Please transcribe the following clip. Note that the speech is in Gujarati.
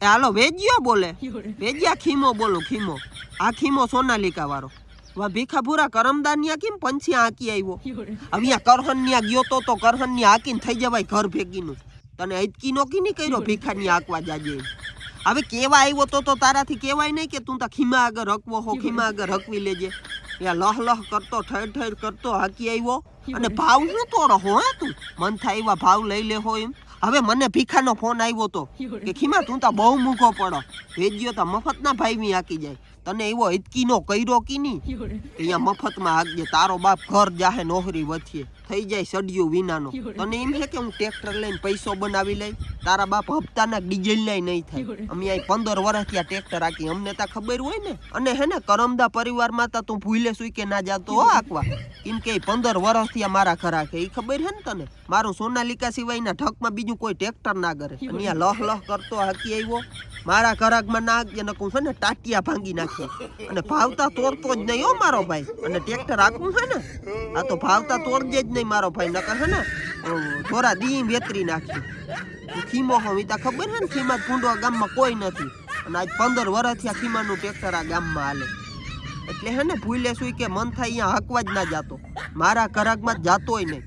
એ હાલો વેજ્યો બોલે, વેજ્યા ખીમો બોલું ખીમો. આ ખીમો સોનાલિકા વાળો. વા ભીખાભૂરા કરમદાનિયા કેમ પંછી આંકી આવ્યો? હવે કરહનિયા ગયો તો કરહનિયા હાકીને થઈ જવાય ઘર ભેગીનું. તને અટકી નો કી નહીં કર્યો ભીખાની આંકવા જાજે. હવે કેવા આવ્યો તો તારાથી કહેવાય નહીં કે તું તા ખીમા આગળ હકવો હો, ખીમા આગળ હકવી લેજે. લહ લહ કરતો ઠેર ઠેર કરતો હાકી આવ્યો અને ભાવ શું તોડો હો? તું મન થાય એવા ભાવ લઈ લે હો એમ. હવે મને ભીખાનો ફોન આવ્યો તો કે ખીમા તું તા બહુ મૂકો પડો, ભેજ્યો તા મફતના ભાઈ હાકી જાય. તને એવો હિતકીનો કર્યો કી નહીં કે અહીંયા મફતમાં હાકજે, તારો બાપ ઘર જાહે નોકરી વધીએ થઈ જાય સડિયું વિનાનો. તને એમ છે કે હું ટ્રેક્ટર લઈને પૈસો બનાવી લઈ? તારા બાપ હપ્તાના ડીઝલ લાઈ નહીં થાય. અમે અહીં 15 વર્ષથી આ ટ્રેક્ટર હાકી, અમને તા ખબર હોય ને. અને હે ને કરમદા પરિવારમાં તા તું ભૂલે સુઈ કે ના જાતો હો હાકવા, કેમ કે 15 વર્ષથી આ મારા ઘર હાકે. એ ખબર છે ને તને? મારું સોનાલિકા સિવાયના ઢકમાં બીજું કોઈ ટ્રેક્ટર ના કરે. અને લહ લહ કરતો હાકી આવ્યો મારા ઘરાકમાં ના હાકજે નકું છે ને ટાટિયા ભાંગી નાખી. અને ભાવતા તોડતો જ નહીં હો મારો ભાઈ. અને ટ્રેક્ટર હાકવું છે ને આ તો ભાવતા તોડજે જ નહીં મારો ભાઈ, નકર છે ને થોડા દી વેતરી નાખી. ખીમો હો તા ખબર છે ને? ખીમા ભૂંડવા ગામમાં કોઈ નથી અને આજ 15 વર્ષથી આ ખીમાનું ટ્રેક્ટર આ ગામમાં હાલે. એટલે હે ને ભૂલે સુઈ કે મન થાય અહીંયા હાકવા જ ના જાતો, મારા ઘરાકમાં જ જાતોય નહીં.